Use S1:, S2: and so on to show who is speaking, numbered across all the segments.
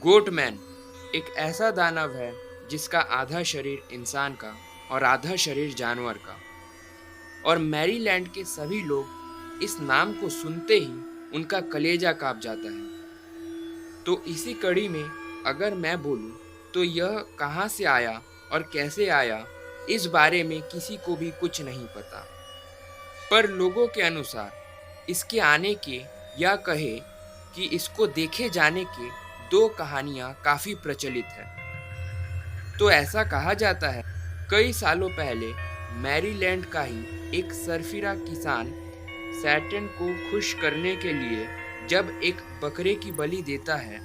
S1: Goatman एक ऐसा दानव है जिसका आधा शरीर इंसान का और आधा शरीर जानवर का। और मैरीलैंड के सभी लोग इस नाम को सुनते ही उनका कलेजा कांप जाता है। तो इसी कड़ी में अगर मैं बोलूं तो यह कहां से आया और कैसे आया, इस बारे में किसी को भी कुछ नहीं पता। पर लोगों के अनुसार इसके आने के या कहे कि इसको देखे जाने के दो कहानियां काफी प्रचलित है। तो ऐसा कहा जाता है कई सालों पहले मैरीलैंड का ही एक सरफिरा किसान सैटर्न को खुश करने के लिए जब एक बकरे की बलि देता है,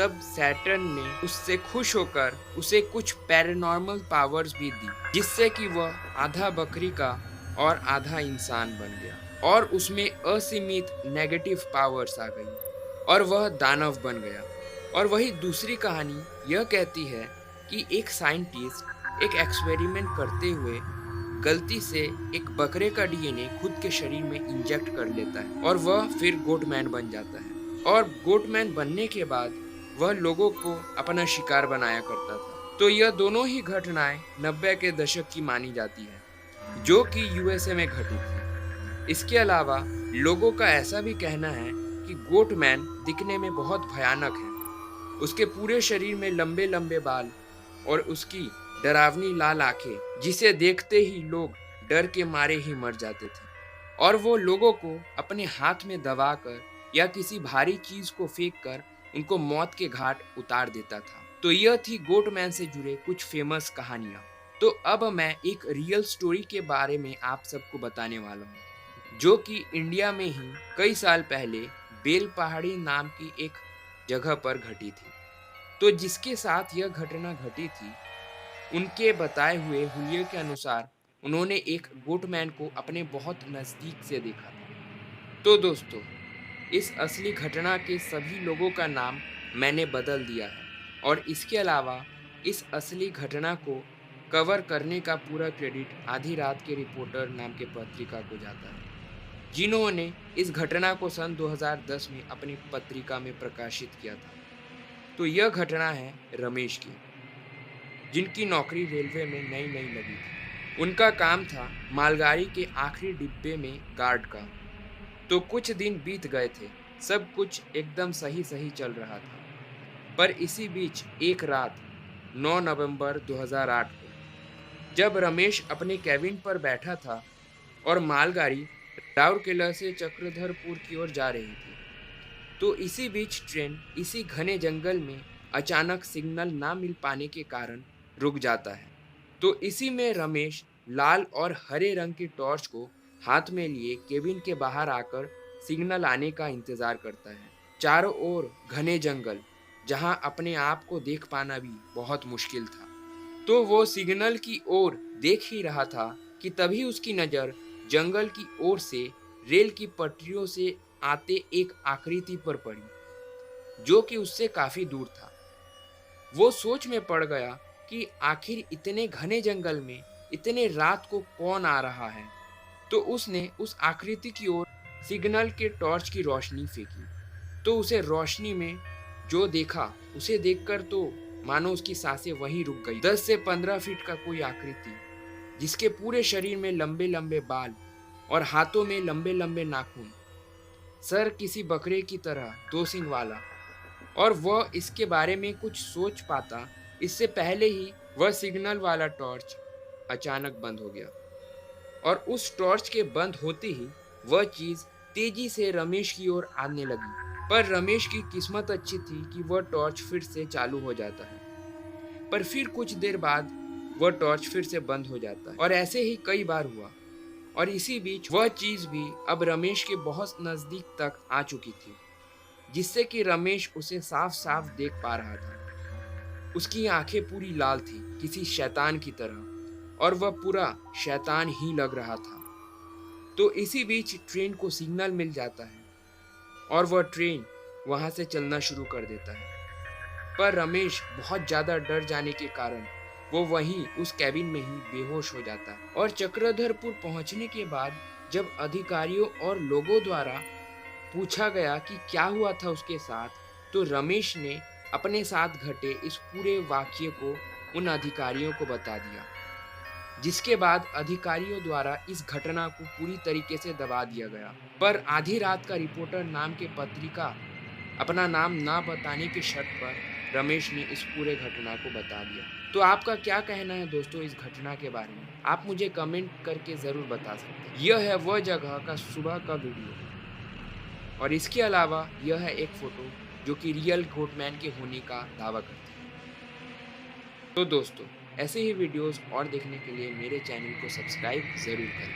S1: तब सैटर्न ने उससे खुश होकर उसे कुछ पैरानॉर्मल पावर्स भी दी, जिससे कि वह आधा बकरी का और आधा इंसान बन गया और उसमें असीमित नेगेटिव पावर्स आ गई और वह दानव बन गया। और वही दूसरी कहानी यह कहती है कि एक साइंटिस्ट एक एक्सपेरिमेंट करते हुए गलती से एक बकरे का डीएनए खुद के शरीर में इंजेक्ट कर लेता है और वह फिर गोटमैन बन जाता है। और गोटमैन बनने के बाद वह लोगों को अपना शिकार बनाया करता था। तो यह दोनों ही घटनाएं 90 के दशक की मानी जाती है, जो कि यूएसए में घटित थी। इसके अलावा लोगों का ऐसा भी कहना है कि गोटमैन दिखने में बहुत भयानक है। उसके पूरे शरीर में लंबे लंबे बाल और उसकी डरावनी लाल आंखें, जिसे देखते ही लोग डर के मारे ही मर जाते थे। और वो लोगों को अपने हाथ में दबाकर या किसी भारी चीज को फेंक कर उनको मौत के घाट उतार देता था। तो यह थी गोटमैन से जुड़े कुछ फेमस कहानियां। तो अब मैं एक रियल स्टोरी के बारे में आप सबको बताने वाला हूँ, जो कि इंडिया में ही कई साल पहले बेल पहाड़ी नाम की एक जगह पर घटी थी। तो जिसके साथ यह घटना घटी थी, उनके बताए हुए हुलिये के अनुसार उन्होंने एक गोटमैन को अपने बहुत नज़दीक से देखा था। तो दोस्तों, इस असली घटना के सभी लोगों का नाम मैंने बदल दिया है और इसके अलावा इस असली घटना को कवर करने का पूरा क्रेडिट आधी रात के रिपोर्टर नाम के पत्रिका को जाता है, जिन्होंने इस घटना को सन 2010 में अपनी पत्रिका में प्रकाशित किया था। तो यह घटना है रमेश की, जिनकी नौकरी रेलवे में नई नई लगी थी। उनका काम था मालगाड़ी के आखिरी डिब्बे में गार्ड का। तो कुछ दिन बीत गए थे, सब कुछ एकदम सही सही चल रहा था। पर इसी बीच एक रात 9 नवंबर 2008 को जब रमेश अपने कैबिन पर बैठा था और मालगाड़ी राउरकेला से चक्रधरपुर की ओर जा रही थी, तो इसी बीच ट्रेन इसी घने जंगल में अचानक सिग्नल ना मिल पाने के कारण रुक जाता है। तो इसी में रमेश लाल और हरे रंग की टॉर्च को हाथ में लिए केबिन के बाहर आकर सिग्नल आने का इंतजार करता है। चारों ओर घने जंगल, जहां अपने आप को देख पाना भी बहुत मुश्किल था। तो वो सिग्नल की ओर देख ही रहा था कि तभी उसकी नज़र जंगल की ओर से रेल की पटरियों से आते एक आकृति पर पड़ी, जो कि उससे काफी दूर था। वो सोच में पड़ गया कि आखिर इतने घने जंगल में इतने रात को कौन आ रहा है। तो उसने उस आकृति की ओर सिग्नल के टॉर्च की रोशनी फेंकी। तो उसे रोशनी में जो देखा, उसे देखकर तो मानो उसकी सांसें वहीं रुक गई। 10 से 15 फीट का कोई आकृति, जिसके पूरे शरीर में लंबे लंबे बाल और हाथों में लंबे लंबे नाखून, सर किसी बकरे की तरह 2 सींग वाला। और वह इसके बारे में कुछ सोच पाता इससे पहले ही वह सिग्नल वाला टॉर्च अचानक बंद हो गया। और उस टॉर्च के बंद होते ही वह चीज तेजी से रमेश की ओर आने लगी। पर रमेश की किस्मत अच्छी थी कि वह टॉर्च फिर से चालू हो जाता है, पर फिर कुछ देर बाद वह टॉर्च फिर से बंद हो जाता है। और ऐसे ही कई बार हुआ। और इसी बीच वह चीज भी अब रमेश के बहुत नजदीक तक आ चुकी थी, जिससे कि रमेश उसे साफ साफ देख पा रहा था। उसकी आंखें पूरी लाल थी, किसी शैतान की तरह, और वह पूरा शैतान ही लग रहा था। तो इसी बीच ट्रेन को सिग्नल मिल जाता है और वह ट्रेन वहां से चलना शुरू कर देता है। पर रमेश बहुत ज्यादा डर जाने के कारण वो वहीं उस कैबिन में ही बेहोश हो जाता है। और चक्रधरपुर पहुंचने के बाद जब अधिकारियों और लोगों द्वारा पूछा गया कि क्या हुआ था उसके साथ, तो रमेश ने अपने साथ घटे इस पूरे वाक़ये को उन अधिकारियों को बता दिया। जिसके बाद अधिकारियों द्वारा इस घटना को पूरी तरीके से दबा दिया गया। पर आधी रात का रिपोर्टर नाम के पत्रिका अपना नाम ना बताने की शर्त पर रमेश ने इस पूरे घटना को बता दिया। तो आपका क्या कहना है दोस्तों इस घटना के बारे में? आप मुझे कमेंट करके ज़रूर बता सकते हैं। यह है वह जगह का सुबह का वीडियो और इसके अलावा यह है एक फ़ोटो जो कि रियल गोटमैन के होने का दावा करती है। तो दोस्तों ऐसे ही वीडियोज़ और देखने के लिए मेरे चैनल को सब्सक्राइब ज़रूर करें।